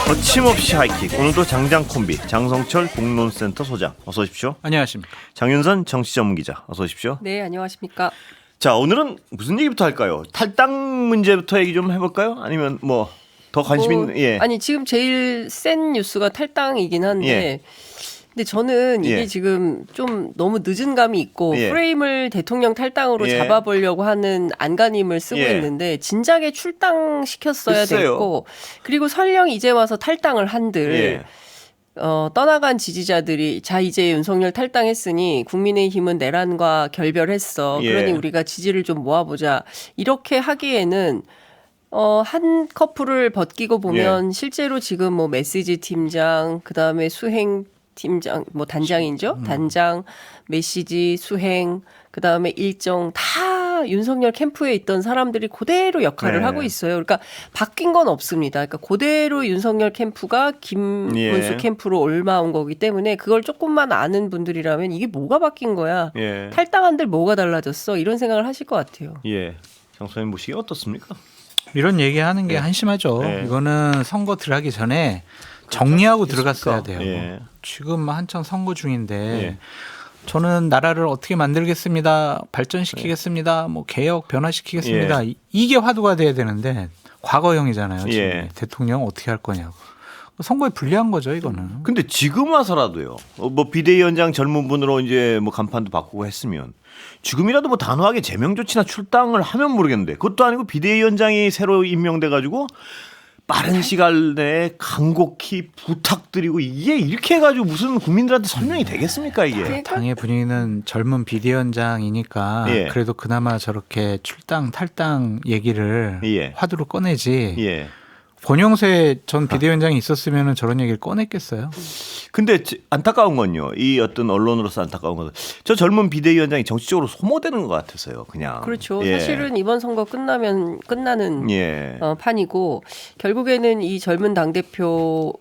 거침없이 하이킥. 오늘도 장장 콤비 장성철 공론센터 소장 어서 오십시오. 안녕하십니까. 장윤선 정치 전문 기자 어서 오십시오. 네, 안녕하십니까. 자, 오늘은 무슨 얘기부터 할까요? 탈당 문제부터 얘기 좀 해볼까요? 아니면 뭐 더 관심 있는 아니 지금 제일 센 뉴스가 탈당이긴 한데 근데 저는 이게 지금 좀 너무 늦은 감이 있고 프레임을 대통령 탈당으로 잡아보려고 하는 안간힘을 쓰고 있는데 진작에 출당시켰어야 됐고 그리고 설령 이제 와서 탈당을 한들 떠나간 지지자들이 자 이제 윤석열 탈당했으니 국민의힘은 내란과 결별했어. 그러니 우리가 지지를 좀 모아보자. 이렇게 하기에는 한 커플을 벗기고 보면 실제로 지금 뭐 메시지 팀장, 그다음에 수행 팀장, 뭐 단장이죠. 단장, 메시지, 수행, 그다음에 일정 다 윤석열 캠프에 있던 사람들이 그대로 역할을 하고 있어요. 그러니까 바뀐 건 없습니다. 그러니까 그대로 윤석열 캠프가 김문수 캠프로 올라온 거기 때문에 그걸 조금만 아는 분들이라면 이게 뭐가 바뀐 거야. 탈당한들 뭐가 달라졌어. 이런 생각을 하실 것 같아요. 장소님 보시기 어떻습니까? 이런 얘기하는 게 한심하죠. 이거는 선거 들어가기 전에 정리하고 들어갔어야 돼요. 지금 한창 선거 중인데 저는 나라를 어떻게 만들겠습니다. 발전시키겠습니다. 뭐 개혁 변화시키겠습니다. 이게 화두가 돼야 되는데 과거형이잖아요. 지금 대통령 어떻게 할 거냐고. 선거에 불리한 거죠, 이거는. 근데 지금 와서라도요. 뭐 비대위원장 젊은 분으로 이제 뭐 간판도 바꾸고 했으면 지금이라도 뭐 단호하게 제명 조치나 출당을 하면 모르겠는데 그것도 아니고 비대위원장이 새로 임명돼 가지고 빠른 시간 내에 간곡히 부탁드리고 이게 이렇게 해가지고 무슨 국민들한테 설명이 되겠습니까 이게? 당의 분위기는 젊은 비대위원장이니까 그래도 그나마 저렇게 출당 탈당 얘기를 화두로 꺼내지. 권영세 전 비대위원장이 있었으면 저런 얘기를 꺼냈겠어요? 근데 안타까운 건요. 이 어떤 언론으로서 안타까운 것은 저 젊은 비대위원장이 정치적으로 소모되는 것 같아서요. 그냥. 그렇죠. 사실은 이번 선거 끝나면 끝나는 판이고 결국에는 이 젊은 당대표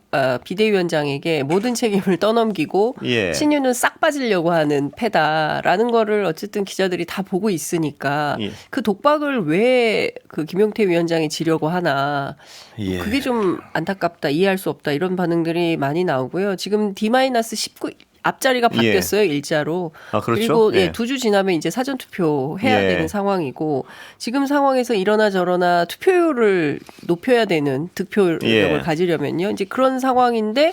비대위원장에게 모든 책임을 떠넘기고 신유는 싹 빠지려고 하는 패다라는 거를 어쨌든 기자들이 다 보고 있으니까 그 독박을 왜 그 김용태 위원장이 지려고 하나. 그게 좀 안타깝다, 이해할 수 없다 이런 반응들이 많이 나오고요. 지금 D-19 앞자리가 바뀌었어요. 일자로. 그렇죠? 그리고 2주 지나면 이제 사전투표 해야 되는 상황이고 지금 상황에서 이러나 저러나 투표율을 높여야 되는 득표력을 가지려면요. 이제 그런 상황인데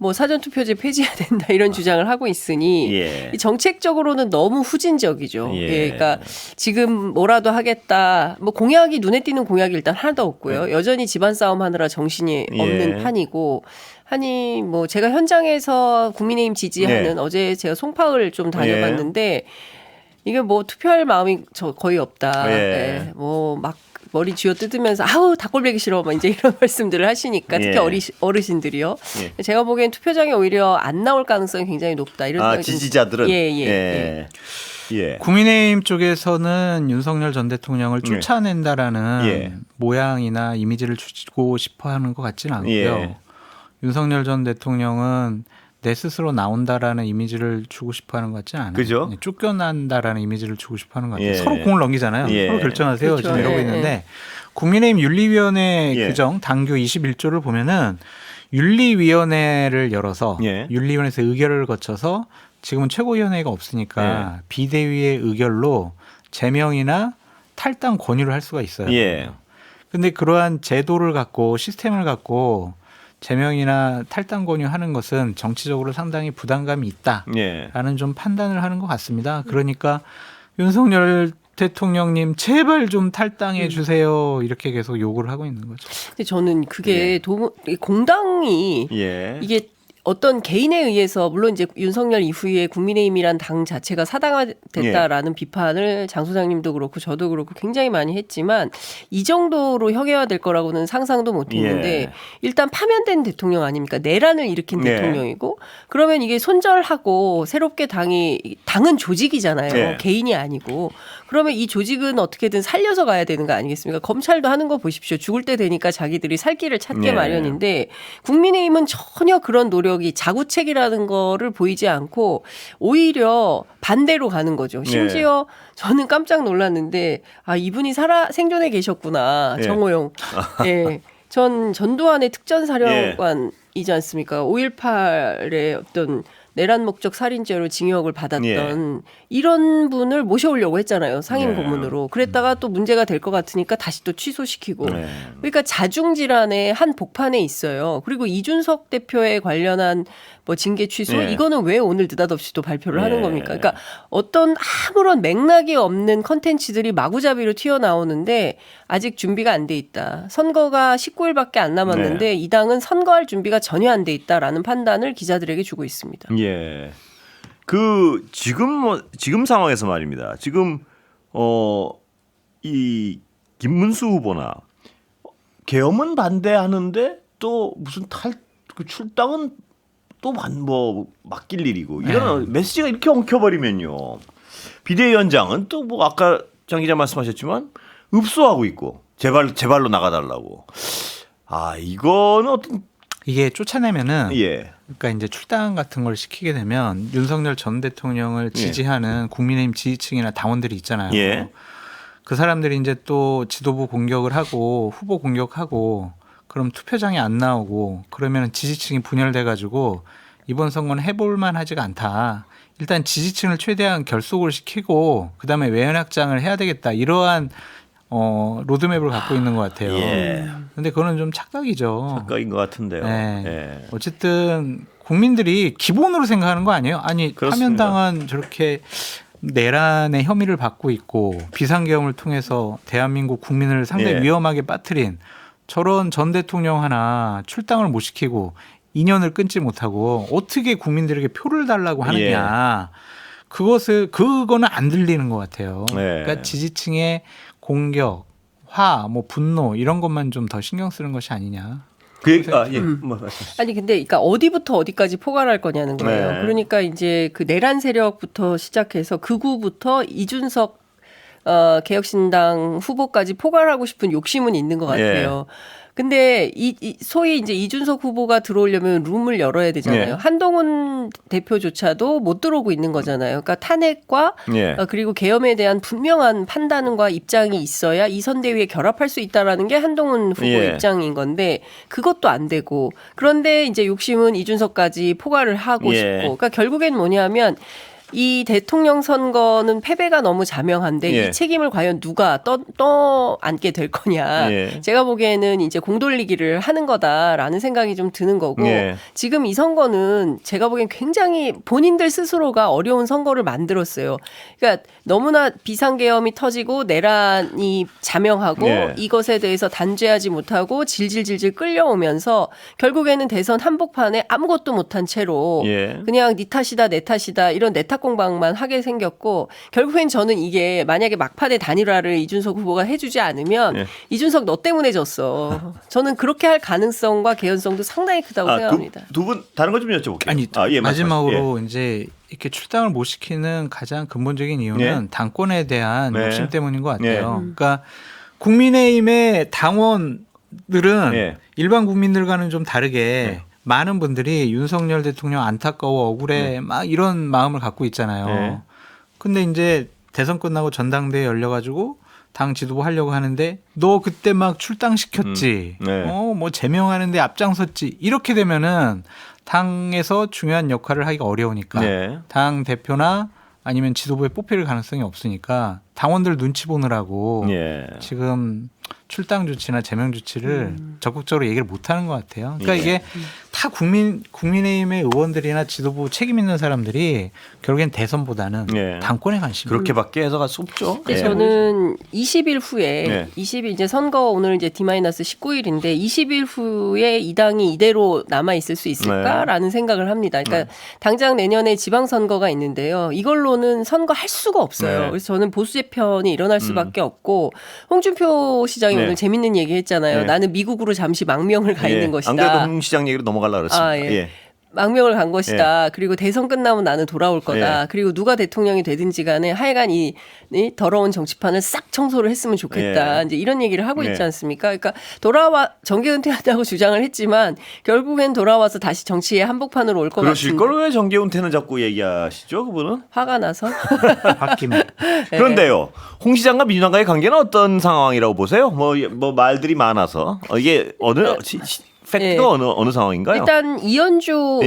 뭐 사전투표제 폐지해야 된다 이런 주장을 하고 있으니 정책적으로는 너무 후진적이죠. 그러니까 지금 뭐라도 하겠다. 뭐 공약이 눈에 띄는 공약이 일단 하나도 없고요. 여전히 집안 싸움 하느라 정신이 없는 판이고 아니 뭐 제가 현장에서 국민의힘 지지하는 어제 제가 송파을 좀 다녀봤는데 이게 뭐 투표할 마음이 거의 없다. 뭐 막 머리 쥐어 뜯으면서 아우 닭골 베기 싫어 막 이제 이런 말씀들을 하시니까 특히 어르신들이요. 제가 보기엔 투표장에 오히려 안 나올 가능성이 굉장히 높다. 이런 지지자들은 국민의힘 쪽에서는 윤석열 전 대통령을 쫓아낸다라는 모양이나 이미지를 주고 싶어하는 것 같지는 않고요. 윤석열 전 대통령은 내 스스로 나온다라는 이미지를 주고 싶어하는 것 같지는 않아요. 그죠? 쫓겨난다라는 이미지를 주고 싶어하는 것 같아요. 서로 공을 넘기잖아요. 서로 결정하세요. 그렇죠. 지금 이러고 있는데 국민의힘 윤리위원회 규정 당규 21조를 보면은 윤리위원회를 열어서 윤리위원회에서 의결을 거쳐서 지금은 최고위원회가 없으니까 비대위의 의결로 제명이나 탈당 권유를 할 수가 있어요. 그런데 그러한 제도를 갖고 시스템을 갖고 제명이나 탈당 권유하는 것은 정치적으로 상당히 부담감이 있다라는 좀 판단을 하는 것 같습니다. 그러니까 윤석열 대통령님 제발 좀 탈당해 주세요 이렇게 계속 요구를 하고 있는 거죠. 근데 저는 그게 공당이 이게 어떤 개인에 의해서 물론 이제 윤석열 이후에 국민의힘이란 당 자체가 사당화됐다라는 비판을 장 소장님도 그렇고 저도 그렇고 굉장히 많이 했지만 이 정도로 혁예화될 거라고는 상상도 못했는데 일단 파면된 대통령 아닙니까? 내란을 일으킨 대통령이고 그러면 이게 손절하고 새롭게 당은 조직이잖아요. 개인이 아니고 그러면 이 조직은 어떻게든 살려서 가야 되는 거 아니겠습니까? 검찰도 하는 거 보십시오. 죽을 때 되니까 자기들이 살 길을 찾게 마련인데 국민의힘은 전혀 그런 노력이 자구책이라는 거를 보이지 않고 오히려 반대로 가는 거죠. 심지어 저는 깜짝 놀랐는데 아 이분이 생존에 계셨구나. 정호영. 전 전두환의 특전사령관이지 않습니까? 5.18의 어떤 내란 목적 살인죄로 징역을 받았던 이런 분을 모셔오려고 했잖아요. 상임 고문으로. 그랬다가 또 문제가 될 것 같으니까 다시 또 취소시키고. 그러니까 자중질환의 한 복판에 있어요. 그리고 이준석 대표에 관련한 뭐 징계 취소 이거는 왜 오늘 느닷없이 또 발표를 하는 겁니까? 그러니까 어떤 아무런 맥락이 없는 컨텐츠들이 마구잡이로 튀어나오는데 아직 준비가 안 돼 있다. 선거가 19일밖에 안 남았는데 이 당은 선거할 준비가 전혀 안 돼 있다라는 판단을 기자들에게 주고 있습니다. 예. 지금 상황에서 말입니다. 지금 이 김문수 후보나 계엄은 반대하는데 또 무슨 출당은 또 뭐 맡길 일이고 이런 메시지가 이렇게 엉켜버리면요. 비대위원장은 또 뭐 아까 장 기자 말씀하셨지만 읍소하고 있고 제발로 나가달라고. 이거는 어떤 이게 쫓아내면은 그러니까 이제 출당 같은 걸 시키게 되면 윤석열 전 대통령을 지지하는 국민의힘 지지층이나 당원들이 있잖아요. 그 사람들이 이제 또 지도부 공격을 하고 후보 공격하고 그럼 투표장에 안 나오고 그러면 지지층이 분열돼 가지고 이번 선거는 해볼만 하지가 않다. 일단 지지층을 최대한 결속을 시키고 그다음에 외연 확장을 해야 되겠다. 이러한 로드맵을 갖고 있는 것 같아요. 그런데 그거는 좀 착각이죠. 착각인 것 같은데요. 어쨌든 국민들이 기본으로 생각하는 거 아니에요? 아니 그렇습니다. 파면당한 저렇게 내란의 혐의를 받고 있고 비상계엄을 통해서 대한민국 국민을 상당히 위험하게 빠뜨린 저런 전 대통령 하나 출당을 못 시키고 인연을 끊지 못하고 어떻게 국민들에게 표를 달라고 하느냐. 그거는 안 들리는 것 같아요. 그러니까 지지층의 공격, 뭐 분노 이런 것만 좀 더 신경 쓰는 것이 아니냐. 아니 근데 그러니까 어디부터 어디까지 포괄할 거냐는 거예요. 그러니까 이제 그 내란 세력부터 시작해서 극우부터 이준석 개혁신당 후보까지 포괄하고 싶은 욕심은 있는 것 같아요. 근데 소위 이제 이준석 후보가 들어오려면 룸을 열어야 되잖아요. 한동훈 대표조차도 못 들어오고 있는 거잖아요. 그러니까 탄핵과 그리고 계엄에 대한 분명한 판단과 입장이 있어야 이 선대위에 결합할 수 있다라는 게 한동훈 후보의 입장인 건데 그것도 안 되고 그런데 이제 욕심은 이준석까지 포괄을 하고 싶고 그러니까 결국엔 뭐냐면 이 대통령 선거는 패배가 너무 자명한데 이 책임을 과연 누가 떠안게 될 거냐. 제가 보기에는 이제 공돌리기를 하는 거다라는 생각이 좀 드는 거고 지금 이 선거는 제가 보기엔 굉장히 본인들 스스로가 어려운 선거를 만들었어요. 그러니까 너무나 비상계엄이 터지고 내란이 자명하고 이것에 대해서 단죄하지 못하고 질질질질 끌려오면서 결국에는 대선 한복판에 아무것도 못한 채로 그냥 네 탓이다 내 탓이다 이런 내탓 공방만 하게 생겼고 결국엔 저는 이게 만약에 막판에 단일화를 이준석 후보가 해주지 않으면 이준석 너 때문에 졌어. 저는 그렇게 할 가능성과 개연성도 상당히 크다고 생각합니다. 두 분 다른 거 좀 여쭤볼게요. 마지막으로 이제 이렇게 출당을 못 시키는 가장 근본적인 이유는 당권에 대한 욕심 때문인 것 같아요. 그러니까 국민의힘의 당원들은 일반 국민들과는 좀 다르게 많은 분들이 윤석열 대통령 안타까워 억울해 막 이런 마음을 갖고 있잖아요. 근데 이제 대선 끝나고 전당대회 열려가지고 당 지도부 하려고 하는데 너 그때 막 출당시켰지. 뭐 제명하는데 앞장섰지. 이렇게 되면은 당에서 중요한 역할을 하기가 어려우니까 당 대표나 아니면 지도부에 뽑힐 가능성이 없으니까 당원들 눈치 보느라고 지금 출당 조치나 제명 조치를 적극적으로 얘기를 못 하는 것 같아요. 그러니까 이게 다 국민의힘의 의원들이나 지도부 책임 있는 사람들이 결국엔 대선보다는 당권에 관심. 그렇게밖에 해석할 수 없죠. 저는 20일 후에 20일 이제 선거 오늘 이제 D-19일인데 20일 후에 이 당이 이대로 남아 있을 수 있을까라는 생각을 합니다. 그러니까 당장 내년에 지방선거가 있는데요. 이걸로는 선거할 수가 없어요. 그래서 저는 보수 재편이 일어날 수밖에 없고 홍준표 시장이 오늘 재밌는 얘기 했잖아요. 나는 미국으로 잠시 망명을 가 있는 것이다. 안 그래도 홍 시장 얘기로 넘어가려고 그랬습니다. 망명을 간 것이다. 그리고 대선 끝나면 나는 돌아올 거다. 그리고 누가 대통령이 되든지 간에 하여간 이 더러운 정치판을 싹 청소를 했으면 좋겠다. 이제 이런 얘기를 하고 있지 않습니까? 그러니까 정계 은퇴한다고 주장을 했지만 결국엔 돌아와서 다시 정치의 한복판으로 올 것 같은데. 그러실 걸 왜 정계 은퇴는 자꾸 얘기하시죠, 그분은? 화가 나서. 바뀌면. 그런데요, 홍 시장과 민주당과의 관계는 어떤 상황이라고 보세요? 뭐 말들이 많아서 이게 팩트가 어느 상황인가요? 일단 이현주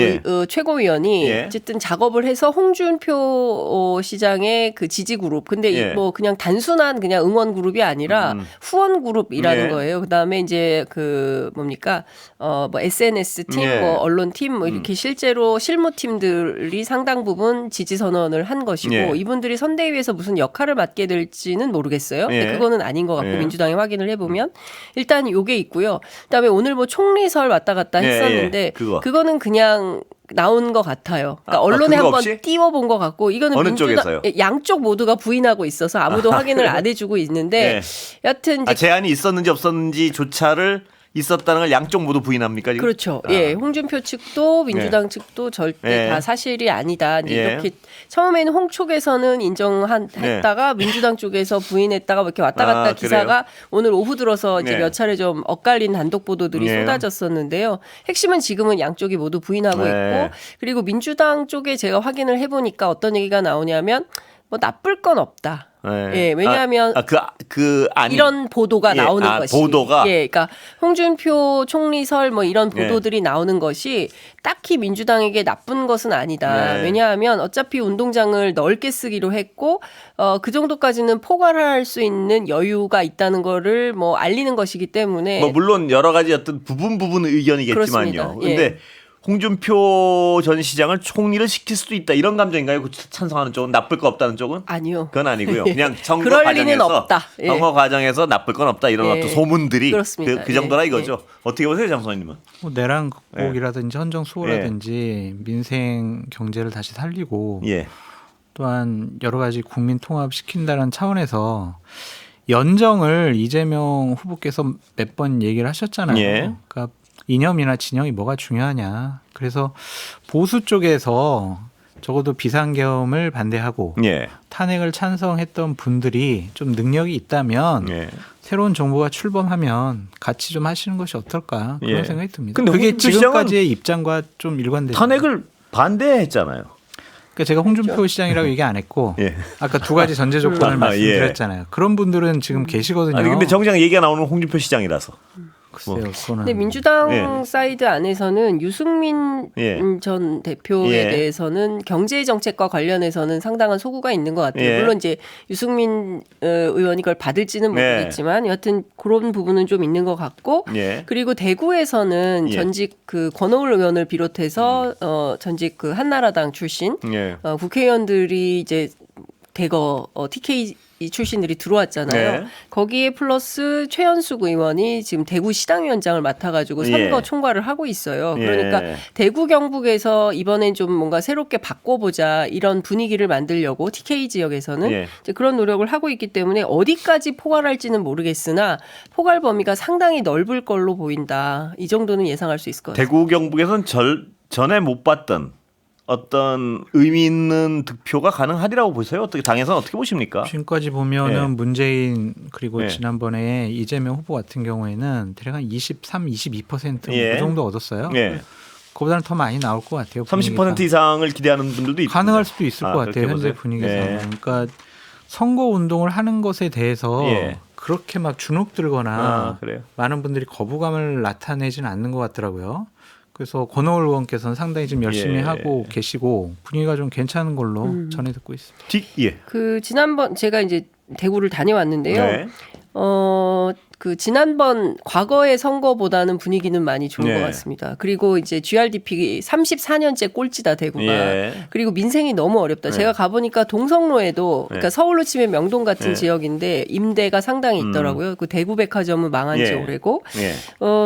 최고위원이 어쨌든 작업을 해서 홍준표 시장의 그 지지 그룹. 근데 뭐 그냥 단순한 그냥 응원 그룹이 아니라 후원 그룹이라는 거예요. 그다음에 이제 그 뭡니까? 뭐 SNS 팀, 뭐 언론 팀, 뭐 이렇게 실제로 실무 팀들이 상당 부분 지지 선언을 한 것이고 이분들이 선대위에서 무슨 역할을 맡게 될지는 모르겠어요. 근데 그거는 아닌 것 같고 민주당이 확인을 해보면 일단 요게 있고요. 그다음에 오늘 뭐 총리설 왔다 갔다 했었는데 그거는 그냥 나온 것 같아요. 그러니까 언론에 한번 띄워본 것 같고 이거는 어느 쪽에서요? 양쪽 모두가 부인하고 있어서 아무도 확인을 안 해주고 있는데 여하튼 이제 제안이 있었는지 없었는지조차를 있었다는 걸 양쪽 모두 부인합니까? 지금? 그렇죠. 홍준표 측도 민주당 측도 절대 다 사실이 아니다. 이제 이렇게 처음에는 홍 쪽에서는 인정했다가 민주당 쪽에서 부인했다가 이렇게 왔다 갔다 기사가 그래요? 오늘 오후 들어서 이제 몇 차례 좀 엇갈린 단독 보도들이 쏟아졌었는데요. 핵심은 지금은 양쪽이 모두 부인하고 있고 그리고 민주당 쪽에 제가 확인을 해보니까 어떤 얘기가 나오냐면 뭐 나쁠 건 없다. 왜냐하면 이런 보도가 나오는 것이 보도가 그러니까 홍준표 총리설 뭐 이런 보도들이 나오는 것이 딱히 민주당에게 나쁜 것은 아니다. 왜냐하면 어차피 운동장을 넓게 쓰기로 했고 그 정도까지는 포괄할 수 있는 여유가 있다는 거를 뭐 알리는 것이기 때문에 뭐 물론 여러 가지 어떤 부분 의견이겠지만요. 그런데 홍준표 전 시장을 총리를 시킬 수도 있다 이런 감정인가요? 찬성하는 쪽은 나쁠 거 없다는 쪽은? 아니요. 그건 아니고요. 그냥 선거 그럴 과정에서 리는 없다. 선거 과정에서 나쁠 건 없다 이런 어떤 소문들이 그 정도라 이거죠. 어떻게 보세요, 장소님은? 뭐 내란 극복이라든지 헌정 수호라든지 민생 경제를 다시 살리고 또한 여러 가지 국민 통합시킨다는 차원에서 연정을 이재명 후보께서 몇 번 얘기를 하셨잖아요. 그러니까 이념이나 진영이 뭐가 중요하냐. 그래서 보수 쪽에서 적어도 비상계엄을 반대하고 탄핵을 찬성했던 분들이 좀 능력이 있다면 새로운 정부가 출범하면 같이 좀 하시는 것이 어떨까 그런 생각이 듭니다. 근데 그게 지금까지의 입장과 좀 일관돼요. 탄핵을 반대했잖아요. 그러니까 제가 홍준표 시장이라고 얘기 안 했고 아까 두 가지 전제 조건을 말씀드렸잖아요. 그런 분들은 지금 계시거든요. 아니 근데 정작 얘기가 나오는 홍준표 시장이라서. 글쎄요, 근데 민주당 사이드 안에서는 유승민 전 대표에 대해서는 경제 정책과 관련해서는 상당한 소구가 있는 것 같아요. 물론 이제 유승민 의원이 그걸 받을지는 모르겠지만 여하튼 그런 부분은 좀 있는 것 같고 그리고 대구에서는 전직 그 권오을 의원을 비롯해서 전직 그 한나라당 출신 국회의원들이 이제 대거 TK 출신들이 들어왔잖아요. 거기에 플러스 최현숙 의원이 지금 대구 시당위원장을 맡아가지고 선거 총괄을 하고 있어요. 그러니까 대구 경북에서 이번엔 좀 뭔가 새롭게 바꿔보자 이런 분위기를 만들려고 TK 지역에서는 이제 그런 노력을 하고 있기 때문에 어디까지 포괄할지는 모르겠으나 포괄 범위가 상당히 넓을 걸로 보인다. 이 정도는 예상할 수 있을 것 같아요. 대구 경북에서는 전에 못 봤던 어떤 의미 있는 득표가 가능하리라고 보세요? 어떻게 당에서는 어떻게 보십니까? 지금까지 보면은 문재인 그리고 지난번에 이재명 후보 같은 경우에는 대략 한 23, 22% 그 정도 얻었어요. 그보다는 더 많이 나올 것 같아요. 30% 이상을 기대하는 분들도 있고 가능할 수도 있을 것 같아요. 현재 분위기에서는. 그러니까 선거 운동을 하는 것에 대해서 그렇게 막 주눅 들거나 많은 분들이 거부감을 나타내지는 않는 것 같더라고요. 그래서 권오을 의원께서는 상당히 좀 열심히 하고 계시고 분위기가 좀 괜찮은 걸로 전해 듣고 있습니다. 그 지난번 제가 이제 대구를 다녀왔는데요. 그 지난번 과거의 선거보다는 분위기는 많이 좋은 것 같습니다. 그리고 이제 GRDP 34년째 꼴찌다 대구가. 그리고 민생이 너무 어렵다. 제가 가보니까 동성로에도 그러니까 서울로 치면 명동 같은 지역인데 임대가 상당히 있더라고요. 그 대구백화점은 망한 지 오래고.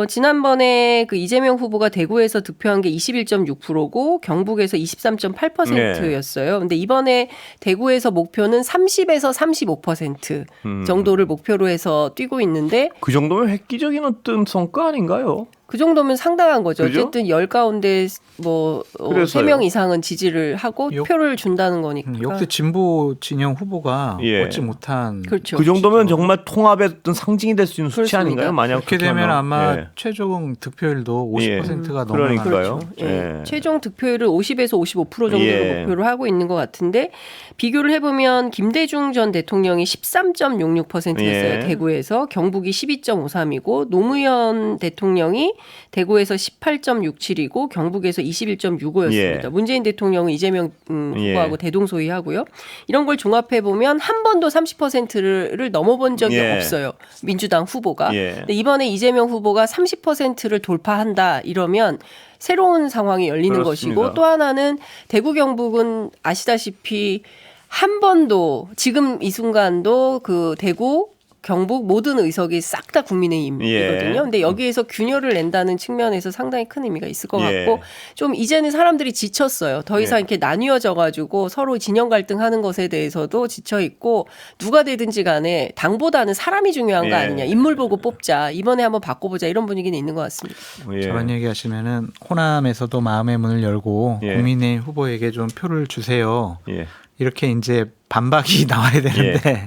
지난번에 그 이재명 후보가 대구에서 득표한 게 21.6%고 경북에서 23.8%였어요. 근데 이번에 대구에서 목표는 30에서 35% 정도를 목표로 해서 뛰고 있는데 그 정도면 획기적인 어떤 성과 아닌가요? 그 정도면 상당한 거죠. 그죠? 어쨌든 10 가운데 뭐 3명 이상은 지지를 하고 표를 준다는 거니까. 역대 진보 진영 후보가 예. 얻지 못한 그렇죠. 그 정도면 정말 통합의 어떤 상징이 될 수 있는 수치 그렇습니다. 아닌가요? 만약 그렇게 되면 아마 예. 최종 득표율도 50%가 넘어가는 그러니까요. 그렇죠. 예. 최종 득표율을 50에서 55% 정도로 예. 목표로 하고 있는 것 같은데 비교를 해보면 김대중 전 대통령이 13.66%였어요. 예. 대구에서 경북이 12.53이고 노무현 대통령이 대구에서 18.67이고 경북에서 21.65였습니다. 예. 문재인 대통령은 이재명 후보하고 예. 대동소이하고요. 이런 걸 종합해보면 한 번도 30%를 넘어본 적이 예. 없어요. 민주당 후보가. 예. 근데 이번에 이재명 후보가 30%를 돌파한다 이러면 새로운 상황이 열리는 그렇습니다. 것이고 또 하나는 대구 경북은 아시다시피 한 번도 지금 이 순간도 그 대구 경북 모든 의석이 싹 다 국민의힘이거든요. 예. 근데 여기에서 균열을 낸다는 측면에서 상당히 큰 의미가 있을 것 예. 같고 좀 이제는 사람들이 지쳤어요. 더 이상 예. 이렇게 나뉘어져 가지고 서로 진영 갈등하는 것에 대해서도 지쳐 있고 누가 되든지 간에 당보다는 사람이 중요한 거 예. 아니냐. 인물 보고 뽑자. 이번에 한번 바꿔보자. 이런 분위기는 있는 것 같습니다. 예. 저런 얘기하시면은 호남에서도 마음의 문을 열고 예. 국민의힘 후보에게 좀 표를 주세요. 예. 이렇게 이제 반박이 나와야 되는데 네.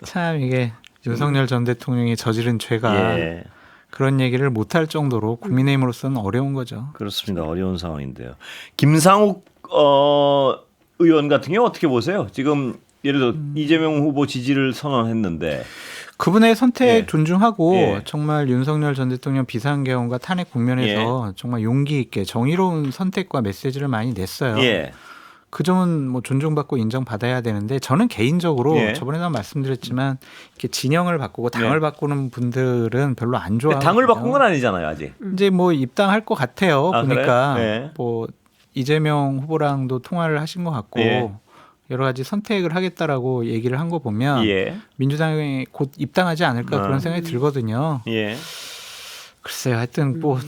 참 이게 윤석열 전 대통령이 저지른 죄가 예. 그런 얘기를 못할 정도로 국민의힘으로서는 어려운 거죠. 그렇습니다. 어려운 상황인데요. 김상욱 의원 같은 경우 어떻게 보세요? 지금 예를 들어 이재명 후보 지지를 선언했는데 그분의 선택 예. 존중하고 예. 정말 윤석열 전 대통령 비상계엄과 탄핵 국면에서 정말 용기 있게 정의로운 선택과 메시지를 많이 냈어요. 예. 그 점은 뭐 존중받고 인정받아야 되는데 저는 개인적으로 예. 저번에도 말씀드렸지만 이렇게 진영을 바꾸고 당을 예. 바꾸는 분들은 별로 안 좋아하거든요. 당을 바꾼 건 아니잖아요, 아직. 이제 뭐 입당할 것 같아요. 아, 보니까 그래요? 예. 뭐 이재명 후보랑도 통화를 하신 것 같고 예. 여러 가지 선택을 하겠다라고 얘기를 한 거 보면 예. 민주당에 곧 입당하지 않을까 그런 생각이 들거든요. 예. 글쎄요, 하여튼 뭐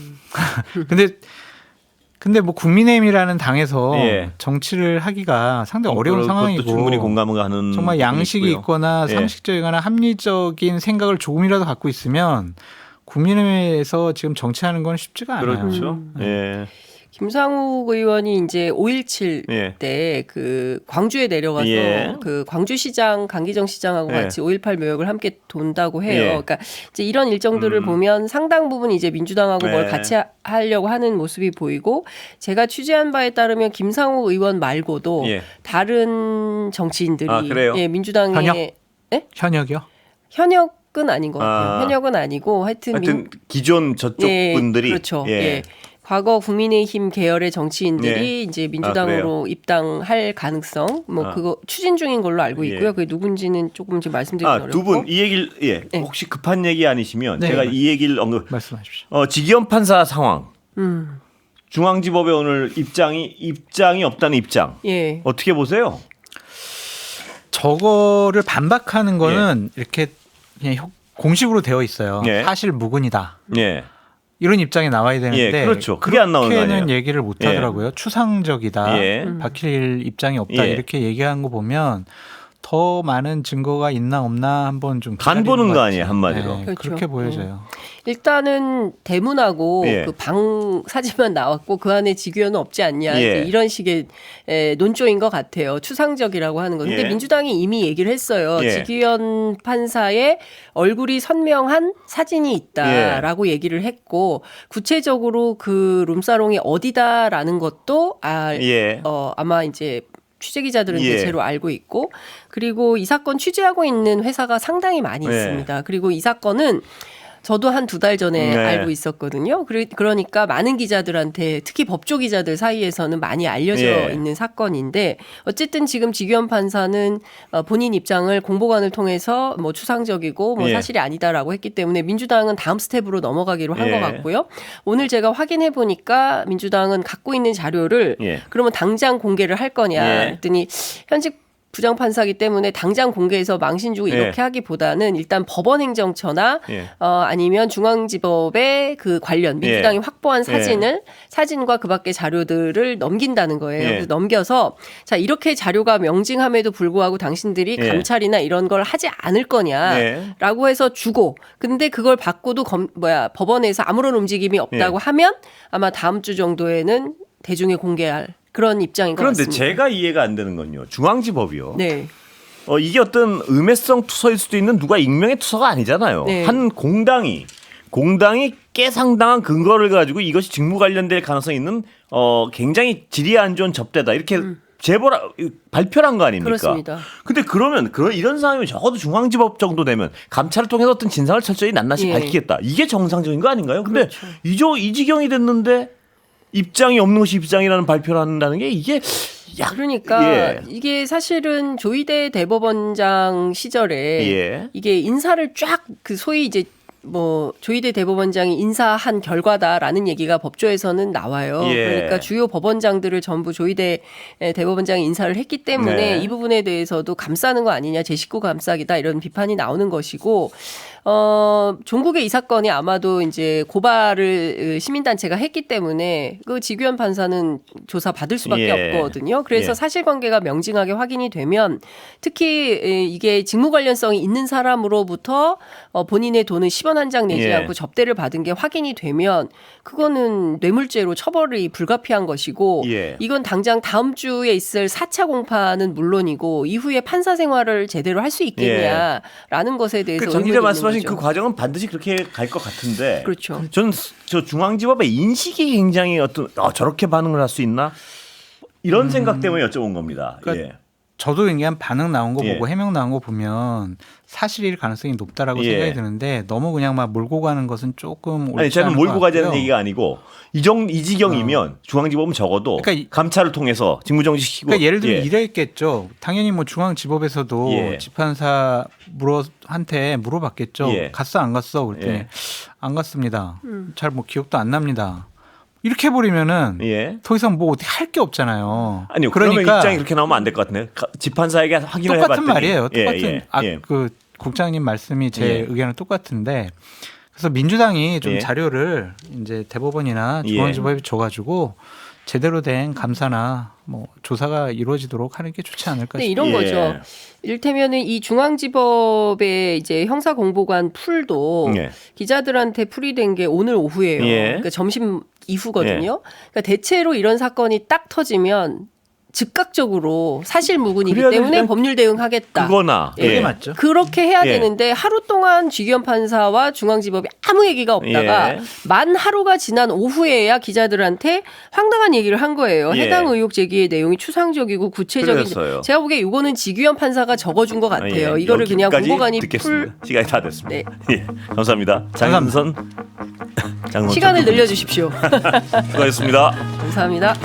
근데 뭐 국민의힘이라는 당에서 예. 정치를 하기가 상당히 어려운 그것도 상황이고 충분히 공감을 하는 정말 양식이 부분이 있고요. 있거나 예. 상식적이거나 합리적인 생각을 조금이라도 갖고 있으면 국민의힘에서 지금 정치하는 건 쉽지가 않아요. 그렇죠. 예. 김상욱 의원이 이제 5.17 예. 때 그 광주에 내려가서 예. 그 광주시장 강기정 시장하고 예. 같이 5.18 묘역을 함께 돈다고 해요. 예. 그러니까 이제 이런 일정들을 보면 상당 부분 이제 민주당하고 예. 뭘 같이 하려고 하는 모습이 보이고 제가 취재한 바에 따르면 김상욱 의원 말고도 예. 다른 정치인들이 아, 그래요? 예, 민주당의 현역? 예? 현역이요? 현역은 아닌 것 같아요. 아. 현역은 아니고 하여튼 기존 저쪽 예, 분들이 그렇죠. 예. 예. 과거 국민의힘 계열의 정치인들이 예. 이제 민주당으로 입당할 가능성 뭐 아. 그거 추진 중인 걸로 알고 있고요. 예. 그게 누군지는 조금 지금 말씀드리기 어렵고. 두 분 이 얘기를 네. 혹시 급한 얘기 아니시면 네. 제가 이 얘기를 말씀하십시오. 지기현 판사 상황. 중앙지법에 오늘 입장이 없다는 입장. 예. 어떻게 보세요? 저거를 반박하는 거는 이렇게 그냥 공식으로 되어 있어요. 예. 사실 무근이다. 예. 이런 입장이 나와야 되는데 예, 그렇죠. 그게 안 나오는 거 그렇게는 아니에요? 얘기를 못 하더라고요. 추상적이다. 예. 박힐 입장이 없다. 예. 이렇게 얘기한 거 보면 더 많은 증거가 있나 없나 한번 좀 간 기다리는 보는 것 거 같아요. 아니에요, 한마디로. 네, 그렇죠. 그렇게 보여져요. 일단은 대문하고 예. 그 방 사진만 나왔고 그 안에 지규현은 없지 않냐 예. 이제 이런 식의 논조인 것 같아요. 추상적이라고 하는 거. 근데 예. 민주당이 이미 얘기를 했어요. 예. 지규현 판사의 얼굴이 선명한 사진이 있다라고 얘기를 했고 구체적으로 그 룸사롱이 어디다라는 것도 예. 아마 이제 취재 기자들은 예. 대체로 알고 있고 그리고 이 사건 취재하고 있는 회사가 상당히 많이 예. 있습니다. 그리고 이 사건은 저도 한 2달 전에 네. 알고 있었거든요. 그러니까 많은 기자들한테 특히 법조 기자들 사이에서는 많이 알려져 예. 있는 사건인데 어쨌든 지금 지규현 판사는 본인 입장을 공보관을 통해서 뭐 추상적이고 뭐 예. 사실이 아니다라고 했기 때문에 민주당은 다음 스텝으로 넘어가기로 한 것 예. 같고요. 오늘 제가 확인해 보니까 민주당은 갖고 있는 자료를 예. 그러면 당장 공개를 할 거냐 예. 했더니 현직 부장판사기 때문에 당장 공개해서 망신 주고 이렇게 하기보다는 일단 법원행정처나 아니면 중앙지법의 그 관련 민주당이 확보한 사진과 그 밖의 자료들을 넘긴다는 거예요. 그래서 넘겨서 자 이렇게 자료가 명징함에도 불구하고 당신들이 감찰이나 이런 걸 하지 않을 거냐라고 해서 주고 근데 그걸 받고도 법원에서 아무런 움직임이 없다고 하면 아마 다음 주 정도에는 대중에 공개할 그런 입장인 것 그런데 같습니다. 제가 이해가 안 되는 건요. 중앙지법이요. 네. 이게 어떤 음해성 투서일 수도 있는 누가 익명의 투서가 아니잖아요. 네. 한 공당이 꽤 상당한 근거를 가지고 이것이 직무 관련될 가능성이 있는 굉장히 질이 안 좋은 접대다. 이렇게 발표를 한 거 아닙니까? 그렇습니다. 근데 그러면 이런 상황이면 적어도 중앙지법 정도 되면 감찰을 통해서 어떤 진상을 철저히 낱낱이 밝히겠다. 이게 정상적인 거 아닌가요? 근데 그렇죠. 이 지경이 됐는데 입장이 없는 것이 입장이라는 발표를 한다는 게 이게 그러니까 이게 사실은 조희대 대법원장 시절에 이게 인사를 쫙 그 소위 이제 뭐 조희대 대법원장이 인사한 결과다라는 얘기가 법조에서는 나와요. 그러니까 주요 법원장들을 전부 조희대 대법원장이 인사를 했기 때문에 이 부분에 대해서도 감싸는 거 아니냐, 제 식구 감싸기다 이런 비판이 나오는 것이고 종국의 이 사건이 아마도 이제 고발을 시민단체가 했기 때문에 그 지규현 판사는 조사 받을 수밖에 없거든요. 그래서 사실관계가 명징하게 확인이 되면 특히 이게 직무 관련성이 있는 사람으로부터 본인의 돈을 10원 한 장 내지 않고 접대를 받은 게 확인이 되면 그거는 뇌물죄로 처벌이 불가피한 것이고 이건 당장 다음 주에 있을 4차 공판은 물론이고 이후에 판사 생활을 제대로 할 수 있겠냐라는 것에 대해서 전 기자 말씀하신 그 과정은 반드시 그렇게 갈 것 같은데 그렇죠. 저는 저 중앙지법의 인식이 굉장히 저렇게 반응을 할 수 있나 이런 생각 때문에 여쭤본 겁니다. 그러니까 저도 그냥 반응 나온 거 보고 해명 나온 거 보면 사실일 가능성이 높다라고 생각이 드는데 너무 그냥 막 몰고 가는 것은 조금 옳지 저는 않을 몰고 것 가자는 같고요. 얘기가 아니고 이 지경이면 중앙지법은 적어도 그러니까 감찰을 통해서 직무정지시키고 그러니까 예를 들면 이랬겠죠. 당연히 뭐 중앙지법에서도 집판사 한테 물어봤겠죠. 갔어 안 갔어? 그랬더니 안 갔습니다. 잘 뭐 기억도 안 납니다. 이렇게 해버리면은 더 이상 뭐 어떻게 할 게 없잖아요. 아니요. 그러면 입장이 그렇게 나오면 안 될 것 같네. 집판사에게 확인을 똑같은 해봤더니. 말이에요. 똑같은 그 국장님 말씀이 제 의견은 똑같은데 그래서 민주당이 좀 자료를 이제 대법원이나 중앙지법에 줘가지고 제대로 된 감사나 뭐 조사가 이루어지도록 하는 게 좋지 않을까 싶어요. 이런 거죠. 이를테면은 이 중앙지법의 이제 형사공보관 풀도 기자들한테 풀이된 게 오늘 오후예요. 그러니까 점심 이후거든요. 그러니까 대체로 이런 사건이 딱 터지면 즉각적으로 사실무근이기 때문에 법률 대응하겠다. 그거나 그게 맞죠. 그렇게 해야 되는데 하루 동안 지규현 판사와 중앙지법이 아무 얘기가 없다가 만 하루가 지난 오후에야 기자들한테 황당한 얘기를 한 거예요. 해당 의혹 제기의 내용이 추상적이고 구체적인. 제가 보기에 이거는 지규현 판사가 적어준 것 같아요. 이거를 그냥 공보관이 듣겠습니다. 시간이 다 됐습니다. 감사합니다. 장선 시간을 늘려주십시오. 수고하셨습니다. 감사합니다.